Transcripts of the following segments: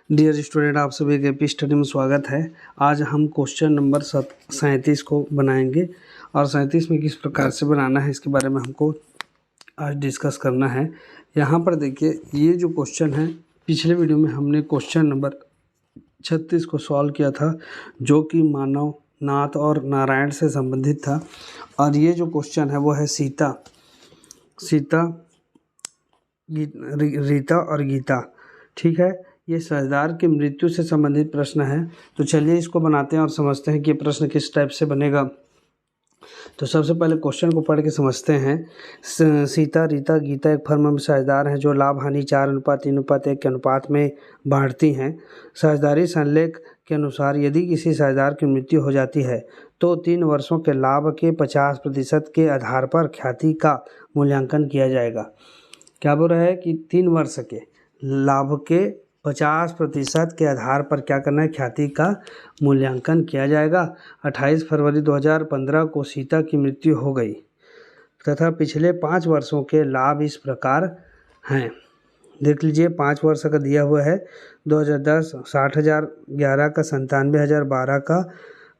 Dear student, आप सभी के एपी स्टडी में स्वागत है। आज हम क्वेश्चन नंबर 37 को बनाएंगे और 37 में किस प्रकार से बनाना है इसके बारे में हमको आज डिस्कस करना है। यहाँ पर देखिए, ये जो क्वेश्चन है, पिछले वीडियो में हमने क्वेश्चन नंबर 36 को सॉल्व किया था, जो कि मानव, नाथ और नारायण से संबंधित था। और ये जो क्वेश्चन है वो है रीता और गीता। ठीक है, ये सहजदार की मृत्यु से संबंधित प्रश्न है। तो चलिए इसको बनाते हैं और समझते हैं कि प्रश्न किस टाइप से बनेगा। तो सबसे पहले क्वेश्चन को पढ़ के समझते हैं। सीता, रीता, गीता एक फर्म में साझेदार हैं जो लाभ हानि 4:3:1 के अनुपात में बांटती हैं। साझेदारी संलेख के अनुसार यदि किसी साझेदार की मृत्यु हो जाती है तो 3 वर्षों के लाभ के 50% के आधार पर ख्याति का मूल्यांकन किया जाएगा। क्या बोल रहा है कि 3 वर्ष के लाभ के 50% के आधार पर क्या करना है, ख्याति का मूल्यांकन किया जाएगा। 28 फरवरी 2015 को सीता की मृत्यु हो गई तथा पिछले 5 वर्षों के लाभ इस प्रकार हैं। देख लीजिए, 5 वर्ष का दिया हुआ है। 2010 60,000, 11 का 97,000, 12 का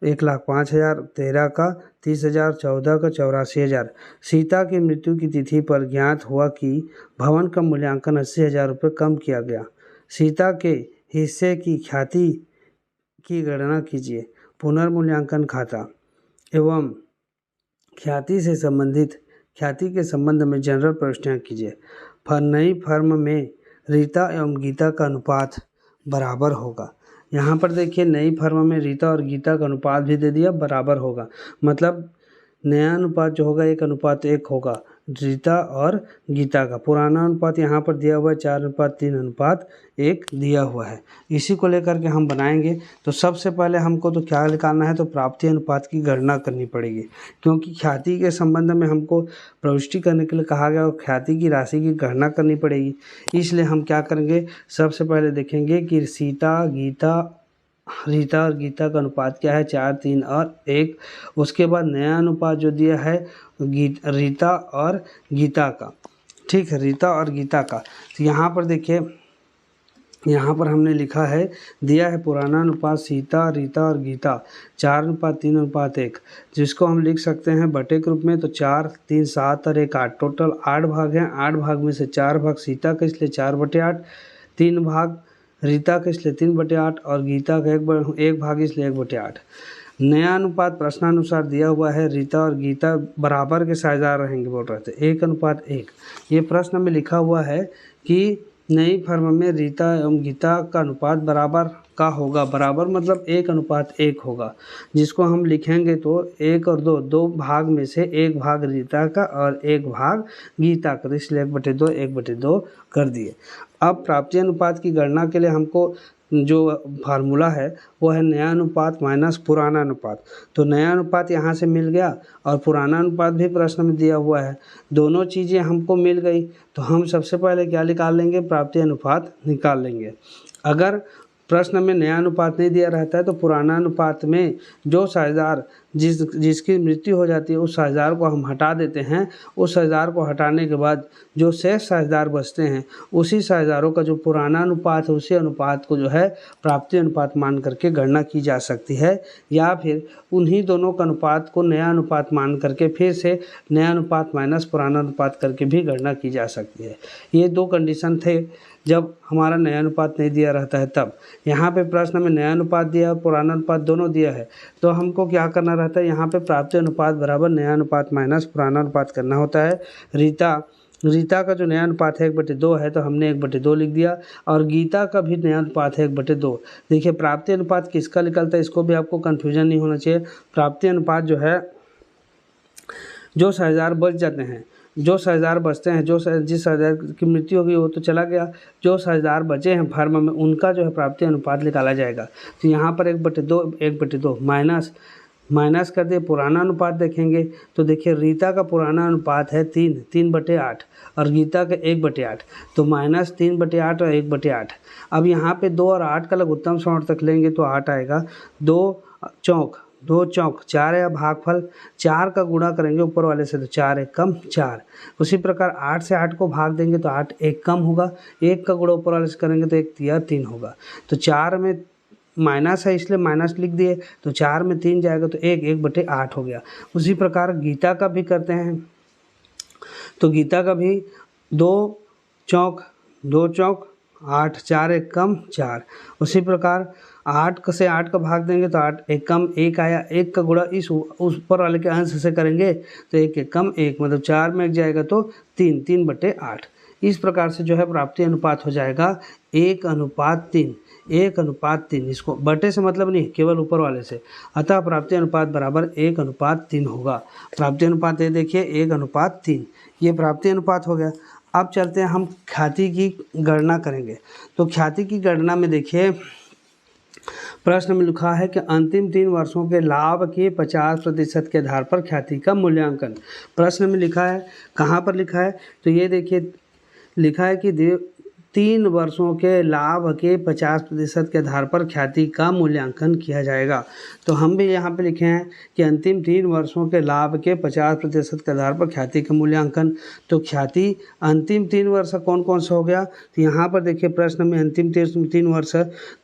1,05,000, 13 का 30,000, 14 का 84,000। सीता की मृत्यु की तिथि पर ज्ञात हुआ कि भवन का मूल्यांकन 80,000 रुपये कम किया गया। सीता के हिस्से की ख्याति की गणना कीजिए। पुनर्मूल्यांकन खाता एवं ख्याति के संबंध में जनरल प्रविष्टियाँ कीजिए। नई फर्म में रीता एवं गीता का अनुपात बराबर होगा। यहाँ पर देखिए, नई फर्म में रीता और गीता का अनुपात भी दे दिया, बराबर होगा। मतलब नया अनुपात जो होगा 1:1 होगा रीता और गीता का। पुराना अनुपात यहाँ पर दिया हुआ है 4:3:1 दिया हुआ है। इसी को लेकर के हम बनाएंगे। तो सबसे पहले हमको तो क्या निकालना है, तो प्राप्ति अनुपात की गणना करनी पड़ेगी, क्योंकि ख्याति के संबंध में हमको प्रविष्टि करने के लिए कहा गया और ख्याति की राशि की गणना करनी पड़ेगी। इसलिए हम क्या करेंगे, सबसे पहले देखेंगे कि रीता और गीता का अनुपात क्या है, 4, 3 और 1। उसके बाद नया अनुपात जो दिया है रीता और गीता का। ठीक है, रीता और गीता का। तो यहाँ पर देखिए, यहाँ पर हमने लिखा है, दिया है पुराना अनुपात सीता, रीता और गीता 4:3:1, जिसको हम लिख सकते हैं बटे के रूप में। तो 4, 3, 7 और 1 8, टोटल 8 भाग हैं। 8 भाग में से 4 भाग सीता का, इसलिए 4/8, 3 भाग रीता का, इसलिए 3/8 और गीता का 1 भाग, इसलिए 1/8। नया अनुपात प्रश्नानुसार दिया हुआ है, रीता और गीता बराबर के साझेदार रहेंगे बोल रहे थे, 1:1। ये प्रश्न में लिखा हुआ है कि नई फर्म में रीता एवं गीता का अनुपात बराबर का होगा। बराबर मतलब 1:1 होगा, जिसको हम लिखेंगे तो 1 और 2 भाग में से 1 भाग रीता का और 1 भाग गीता का, इसलिए 1/2 कर दिए। अब प्राप्ति अनुपात की गणना के लिए हमको जो फार्मूला है वो है नया अनुपात माइनस पुराना अनुपात। तो नया अनुपात यहाँ से मिल गया और पुराना अनुपात भी प्रश्न में दिया हुआ है। दोनों चीज़ें हमको मिल गई, तो हम सबसे पहले क्या निकाल लेंगे, प्राप्ति अनुपात निकाल लेंगे। अगर प्रश्न में नया अनुपात नहीं दिया रहता है तो पुराना अनुपात में जो साझेदार जिसकी मृत्यु हो जाती है उस साझेदार को हम हटा देते हैं। उस साझेदार को हटाने के बाद जो शेष साझेदार बचते हैं, उसी साझेदारों का जो पुराना अनुपात है उसी अनुपात को जो है प्राप्ति अनुपात मान करके गणना की जा सकती है, या फिर उन्हीं दोनों का अनुपात को नया अनुपात मान करके फिर से नया अनुपात माइनस पुराना अनुपात करके भी गणना की जा सकती है। ये 2 कंडीशन थे जब हमारा नया अनुपात नहीं दिया रहता है तब। यहाँ पे प्रश्न में नया अनुपात दिया और पुराना अनुपात दोनों दिया है, तो हमको क्या करना रहता है, यहाँ पे प्राप्ति अनुपात बराबर नया अनुपात माइनस पुराना अनुपात करना होता है। रीता का जो नया अनुपात है 1/2 है, तो हमने 1/2 लिख दिया, और गीता का भी नया अनुपात है 1/2। देखिए, प्राप्ति अनुपात किसका निकलता है, इसको भी आपको कन्फ्यूजन नहीं होना चाहिए। प्राप्ति अनुपात जो है, जो साझेदार बच जाते हैं, जो साझेदार बचते हैं, जिस साझेदार की मृत्यु होगी वो तो चला गया, जो साझेदार बचे हैं फर्म में उनका जो है प्राप्ति अनुपात निकाला जाएगा। तो यहाँ पर 1/2 माइनस कर दिए। पुराना अनुपात देखेंगे तो देखिए, रीता का पुराना अनुपात है 3:8 और गीता का 1/8, तो माइनस 3/8 और 1/8। अब यहाँ पे 2 और 8 का लघुत्तम समावर्तक लेंगे तो 8 आएगा। 2 चौक 2 चौक 4 या भागफल 4 का गुणा करेंगे ऊपर वाले से तो 4 एक कम 4। उसी प्रकार 8 से 8 को भाग देंगे तो 8 एक कम होगा, 1 का गुणा ऊपर वाले से करेंगे तो 1 तिया 3 होगा। तो 4 में माइनस है इसलिए माइनस लिख दिए, तो 4 में 3 जाएगा तो 1/8 हो गया। उसी प्रकार गीता का भी करते हैं, तो गीता का भी 2 चौक 8 4 एक कम 4। उसी प्रकार 8 से 8 का भाग देंगे तो 8 एक कम 1 आया, 1 का गुणा इस ऊपर वाले के अंश से करेंगे तो 1 एक कम 1, मतलब 4 में 1 जाएगा तो 3/8। इस प्रकार से जो है प्राप्ति अनुपात हो जाएगा 1:3। 1:3, इसको बटे से मतलब नहीं, केवल ऊपर वाले से, अतः प्राप्ति अनुपात बराबर 1:3 होगा। प्राप्ति अनुपात ये देखिए 1:3, ये प्राप्ति अनुपात हो गया। अब चलते हैं हम ख्याति की गणना करेंगे। तो ख्याति की गणना में देखिए प्रश्न में लिखा है कि अंतिम 3 वर्षों के लाभ के 50% के आधार पर ख्याति का मूल्यांकन। प्रश्न में लिखा है, कहाँ पर लिखा है, तो ये देखिए लिखा है कि 3 वर्षों के लाभ के 50% के आधार पर ख्याति का मूल्यांकन किया जाएगा। तो हम भी यहाँ पे लिखे हैं कि अंतिम 3 वर्षों के लाभ के 50% के आधार पर ख्याति का मूल्यांकन। तो ख्याति अंतिम 3 वर्ष कौन कौन सा हो गया, तो यहाँ पर देखिए प्रश्न में अंतिम 3 वर्ष,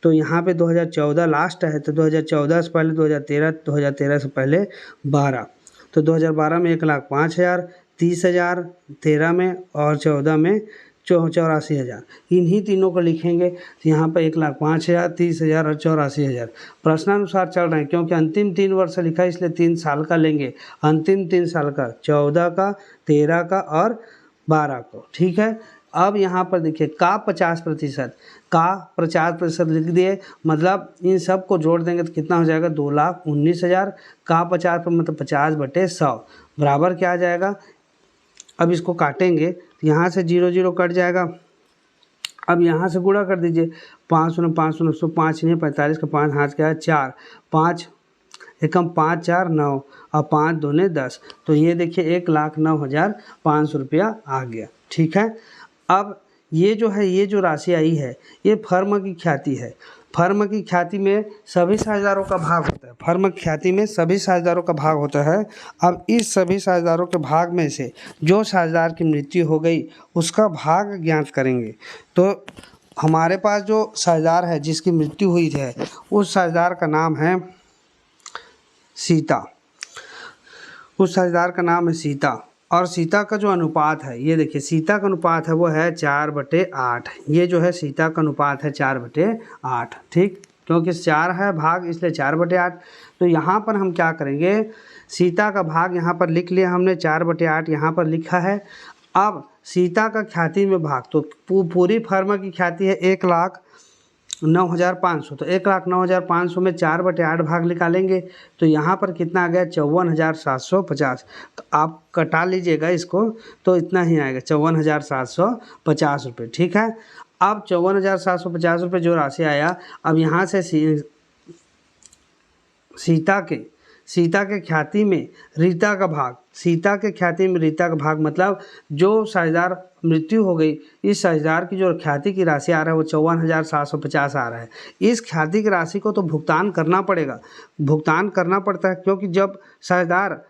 तो यहाँ पे 2014 लास्ट है, तो 2014 से पहले 2013, 2013 से पहले 12, तो 2012 में 1,05,000, 30,000 13 में और 14 में 84,000। इन्हीं तीनों को लिखेंगे, तो यहाँ पर 1,05,000, 30,000 और 84,000 प्रश्नानुसार चल रहे हैं, क्योंकि अंतिम 3 वर्ष लिखा है इसलिए 3 साल का लेंगे। अंतिम 3 साल का 14 का, 13 का और 12 को, ठीक है। अब यहाँ पर देखिए का 50% लिख दिए, मतलब इन सब को जोड़ देंगे तो कितना हो जाएगा 2,19,000। का 50 पर मतलब 50/100 बराबर क्या आ जाएगा। अब इसको काटेंगे तो यहाँ से 0 0 कट जाएगा। अब यहाँ से गुणा कर दीजिए, 5 5 105 नहीं 45 का 5 हाथ क्या है 4, 5 एकम 5 4 9 और 5 दूने 10, तो ये देखिए 1,09,500 रुपया आ गया, ठीक है। अब ये जो है, ये जो राशि आई है ये फर्म की ख्याति है। फर्म की ख्याति में सभी साझेदारों का भाग होता है। फर्म की ख्याति में सभी साझेदारों का भाग होता है। अब इस सभी साझेदारों के भाग में से जो साझेदार की मृत्यु हो गई उसका भाग ज्ञात करेंगे। तो हमारे पास जो साझेदार है जिसकी मृत्यु हुई है उस साझेदार का नाम है सीता। उस साझेदार का नाम है सीता, और सीता का जो अनुपात है ये देखिए, सीता का अनुपात है वो है 4/8। ये जो है सीता का अनुपात है 4/8, ठीक, क्योंकि 4 है भाग इसलिए 4/8। तो यहाँ पर हम क्या करेंगे, सीता का भाग यहाँ पर लिख लिया हमने, 4/8 यहाँ पर लिखा है। अब सीता का ख्याति में भाग, तो पूरी फर्म की ख्याति है 1,09,500, तो 1,09,500 में 4/8 भाग निकालेंगे तो यहाँ पर कितना आ गया 54,750। तो आप कटा लीजिएगा इसको तो इतना ही आएगा 54,750 रुपये, ठीक है। अब 54,750 रुपये जो राशि आया, अब यहाँ से सीता के ख्याति में रीता का भाग, सीता के ख्याति में रीता का भाग मतलब जो साझेदार मृत्यु हो गई, इस साझेदार की जो ख्याति की राशि आ रहा है वो 54,750 आ रहा है। इस ख्याति की राशि को तो भुगतान करना पड़ेगा, भुगतान करना पड़ता है, क्योंकि जब साझेदार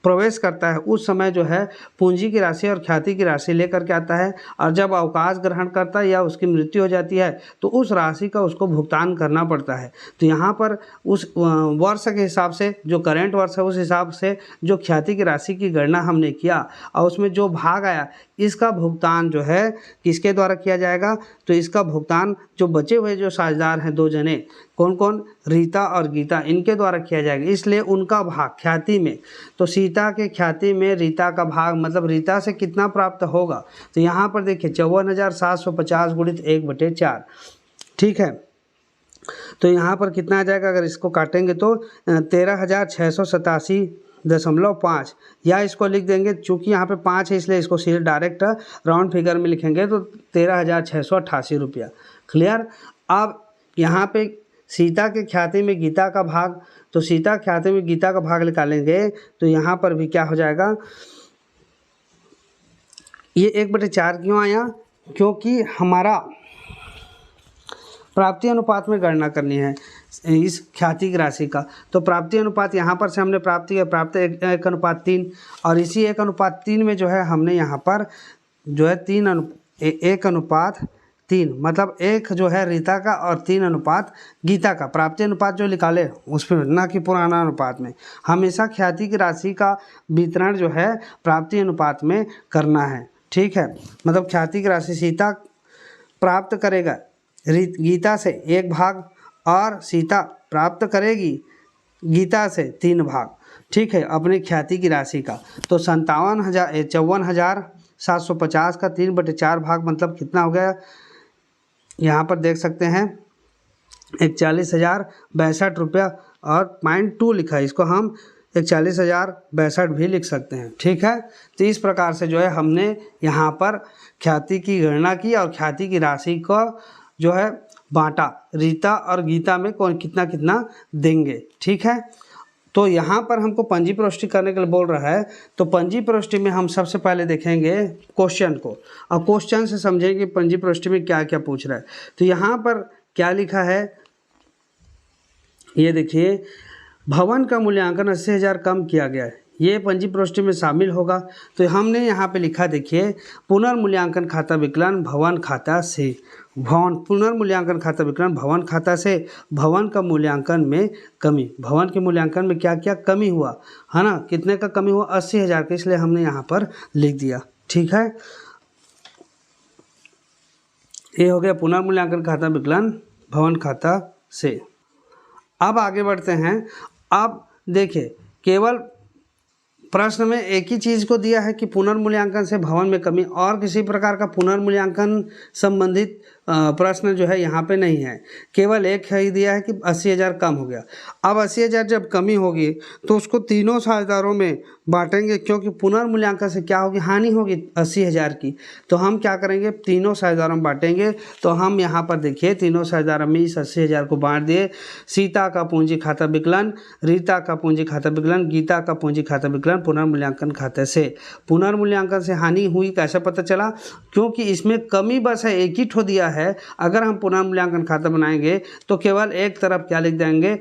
प्रवेश करता है उस समय जो है पूंजी की राशि और ख्याति की राशि लेकर के आता है, और जब अवकाश ग्रहण करता है या उसकी मृत्यु हो जाती है तो उस राशि का उसको भुगतान करना पड़ता है। तो यहाँ पर उस वर्ष के हिसाब से, जो करेंट वर्ष है उस हिसाब से जो ख्याति की राशि की गणना हमने किया और उसमें जो भाग आया इसका भुगतान जो है किसके द्वारा किया जाएगा, तो इसका भुगतान जो बचे हुए जो साझेदार हैं 2 जने, कौन कौन, रीता और गीता, इनके द्वारा किया जाएगा। इसलिए उनका भाग ख्याति में, तो सीता के ख्याति में रीता का भाग मतलब रीता से कितना प्राप्त होगा, तो यहाँ पर देखिए 54,750 गुणित 1/4, ठीक है। तो यहाँ पर कितना आ जाएगा, अगर इसको काटेंगे तो 13,687.5, या इसको लिख देंगे, चूँकि यहाँ पे 5 है इसलिए इसको सीधे डायरेक्ट राउंड फिगर में लिखेंगे तो 13,688 रुपया। क्लियर। अब यहाँ पे सीता के ख्याति में गीता का भाग, तो सीता ख्याति में गीता का भाग निकालेंगे तो यहाँ पर भी क्या हो जाएगा, ये 1/4 क्यों आया, क्योंकि हमारा प्राप्ति अनुपात में गणना करनी है। इस ख्याति की राशि का। तो प्राप्ति अनुपात यहाँ पर से हमने प्राप्ति किया, प्राप्त 1:3, और इसी 1:3 में जो है हमने यहाँ पर जो है 1:3, मतलब 1 जो है रीता का और 3 गीता का। प्राप्ति अनुपात जो निकाले उस पर, ना कि पुराना अनुपात में। हमेशा ख्याति की राशि का वितरण जो है प्राप्ति अनुपात में करना है, ठीक है। मतलब ख्याति की राशि सीता प्राप्त करेगा गीता से 1 भाग और सीता प्राप्त करेगी गीता से 3 भाग, ठीक है, अपनी ख्याति की राशि का। तो 54,750 का 3/4 भाग मतलब कितना हो गया, यहाँ पर देख सकते हैं 41,062 रुपया और .2 लिखा है, इसको हम 41,062 भी लिख सकते हैं, ठीक है। तो इस प्रकार से जो है हमने यहाँ पर ख्याति की गणना की और ख्याति की राशि को जो है बांटा, रीता और गीता में कौन कितना कितना देंगे, ठीक है। तो यहाँ पर हमको पंजी प्रविष्टि करने के लिए बोल रहा है, तो पंजी प्रविष्टि में हम सबसे पहले देखेंगे क्वेश्चन को और क्वेश्चन से समझेंगे पंजी प्रविष्टि में क्या क्या पूछ रहा है। तो यहाँ पर क्या लिखा है, ये देखिए, भवन का मूल्यांकन 80,000 कम किया गया है, ये पंजी प्रविष्टि में शामिल होगा। तो हमने यहाँ पे लिखा, देखिए, पुनर्मूल्यांकन खाता विकलन भवन खाता से, पुनर्मूल्यांकन खाता विकलन भवन खाता से, भवन का मूल्यांकन में कमी, भवन के मूल्यांकन में क्या क्या कमी हुआ है ना, कितने का कमी हुआ, 80,000 का, इसलिए हमने यहाँ पर लिख दिया, ठीक है। ये हो गया पुनर्मूल्यांकन खाता विकलन भवन खाता से। अब आगे बढ़ते हैं। अब देखिए, केवल प्रश्न में एक ही चीज़ को दिया है कि पुनर्मूल्यांकन से भवन में कमी, और किसी प्रकार का पुनर्मूल्यांकन संबंधित प्रश्न जो है यहाँ पे नहीं है, केवल एक ही दिया है कि 80,000 कम हो गया। अब 80,000 जब कमी होगी तो उसको तीनों साझेदारों में बांटेंगे, क्योंकि पुनर्मूल्यांकन से क्या होगी, हानि होगी 80,000 की। तो हम क्या करेंगे, तीनों साझेदारों में बांटेंगे। तो हम यहाँ पर देखिए तीनों साझेदारों में इस 80,000 को बांट दिए। सीता का पूंजी खाता विकलन, रीता का पूंजी खाता विकलन, गीता का पूंजी खाता विकलन पुनर्मूल्यांकन खाते से। पुनर्मूल्यांकन से हानि हुई कैसे पता चला, क्योंकि इसमें कमी बस है, एक ही ठो दिया है। अगर हम पुनर्मूल्यांकन खाता बनाएंगे तो केवल एक तरफ क्या लिख देंगे,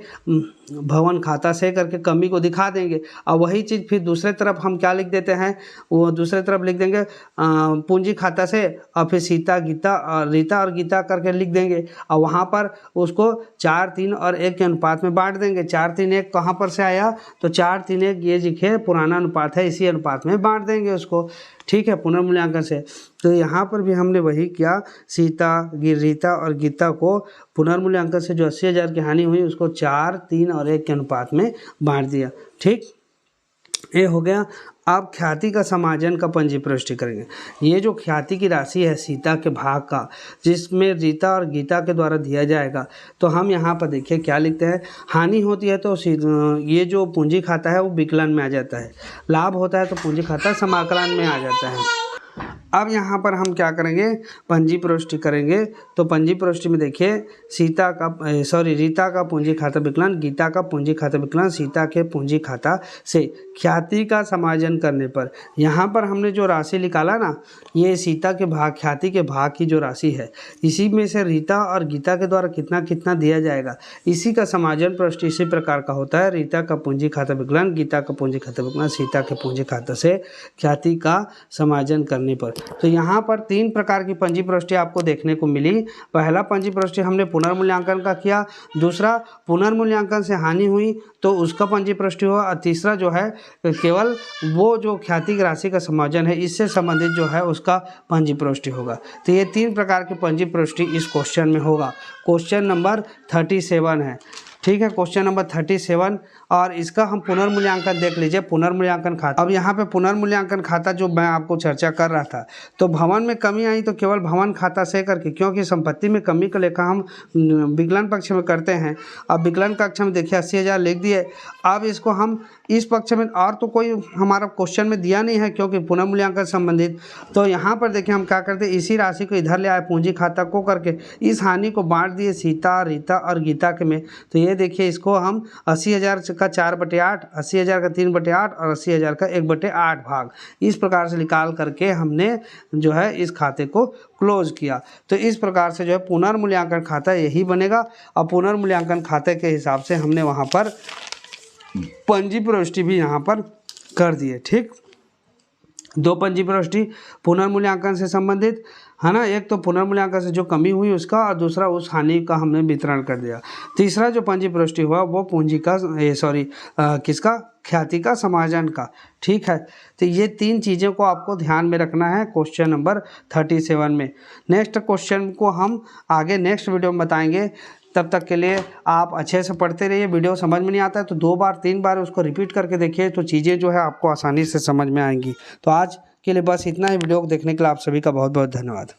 भवन खाता से करके कमी को दिखा देंगे, और वही चीज़ फिर दूसरे तरफ हम क्या लिख देते हैं, वो दूसरे तरफ लिख देंगे पूंजी खाता से, और फिर सीता गीता और रीता और गीता करके लिख देंगे, और वहाँ पर उसको 4, 3 और 1 के अनुपात में बांट देंगे। 4, 3, 1 कहाँ पर से आया, तो 4, 3, 1 ये लिखे पुराना अनुपात है, इसी अनुपात में बांट देंगे उसको, ठीक है, पुनर्मूल्यांकन से। तो यहाँ पर भी हमने वही किया, सीता रीता और गीता को पुनर्मूल्यांकन से जो 80,000 की हानि हुई उसको 4, 3 और 1 के अनुपात में बांट दिया, ठीक, ये हो गया। अब ख्याति का समाजन का पंजी प्रविष्टि करेंगे। ये जो ख्याति की राशि है सीता के भाग का, जिसमें रीता और गीता के द्वारा दिया जाएगा, तो हम यहाँ पर देखिए क्या लिखते हैं, हानि होती है तो ये जो पूंजी खाता है वो विकलन में आ जाता है, लाभ होता है तो पूंजी खाता समाकलन में आ जाता है। अब यहाँ पर हम क्या करेंगे, पंजी प्रविष्टि करेंगे। तो पंजी प्रविष्टि में देखिए, रीता का पूंजी खाता विकलन, गीता का पूंजी खाता विकलन, सीता के पूंजी खाता से ख्याति का समायोजन करने पर, यहाँ पर हमने जो राशि निकाला ना, ये सीता के भाग, ख्याति के भाग की जो राशि है, इसी में से रीता और गीता के द्वारा कितना कितना दिया जाएगा, इसी का समायोजन प्रविष्टि इसी प्रकार का होता है। रीता का पूंजी खाता विकलन, गीता का पूंजी खाता विकलन, सीता के पूंजी खाता से ख्याति का समायोजन करने पर। तो यहाँ पर 3 प्रकार की पंजी प्रविष्टि आपको देखने को मिली। पहला पंजी प्रविष्टि हमने पुनर्मूल्यांकन का किया, दूसरा पुनर्मूल्यांकन से हानि हुई तो उसका पंजी प्रविष्टि हुआ, और तीसरा जो है केवल वो जो ख्याति की राशि का समायोजन है इससे संबंधित जो है उसका पंजी प्रविष्टि होगा। तो ये 3 प्रकार की पंजी प्रविष्टि इस क्वेश्चन में होगा। क्वेश्चन नंबर 37 है, ठीक है, क्वेश्चन नंबर 37, और इसका हम पुनर्मूल्यांकन देख लीजिए। पुनर्मूल्यांकन खाता, अब यहाँ पे पुनर्मूल्यांकन खाता जो मैं आपको चर्चा कर रहा था, तो भवन में कमी आई तो केवल भवन खाता से करके, क्योंकि संपत्ति में कमी का लेखा हम विकलन पक्ष में करते हैं। अब विकलन कक्ष में देखिए 80,000 लिख दिए। अब इसको हम इस पक्ष में, और तो कोई हमारा क्वेश्चन में दिया नहीं है क्योंकि पुनर्मूल्यांकन संबंधित, तो यहाँ पर देखिए हम क्या करते हैं, इसी राशि को इधर ले आए पूंजी खाता को करके, इस हानि को बांट दिए सीता, रीता और गीता के में। तो ये देखिए इसको हम 80,000 का 4/8, 80,000 का 3/8 और 80,000 का 1/8 भाग, इस प्रकार से निकाल करके हमने जो है इस खाते को क्लोज किया। तो इस प्रकार से जो है पुनर्मूल्यांकन खाता यही बनेगा। और पुनर्मूल्यांकन खाते के हिसाब से हमने वहाँ पर पंजी प्रविष्टि भी यहाँ पर कर दिए। ठीक, 2 पंजी प्रविष्टि पुनर्मूल्यांकन से संबंधित है ना, एक तो पुनर्मूल्यांकन से जो कमी हुई उसका, और दूसरा उस हानि का हमने वितरण कर दिया। तीसरा जो पंजी प्रविष्टि हुआ वो पूंजी का किसका, ख्याति का, समायोजन का। ठीक है, तो ये 3 चीज़ों को आपको ध्यान में रखना है क्वेश्चन नंबर 37 में। नेक्स्ट क्वेश्चन को हम आगे नेक्स्ट वीडियो में बताएंगे। तब तक के लिए आप अच्छे से पढ़ते रहिए। वीडियो समझ में नहीं आता है तो 2 बार 3 बार उसको रिपीट करके देखिए, तो चीज़ें जो है आपको आसानी से समझ में आएंगी। तो आज के लिए बस इतना ही। वीडियो को देखने के लिए आप सभी का बहुत बहुत धन्यवाद।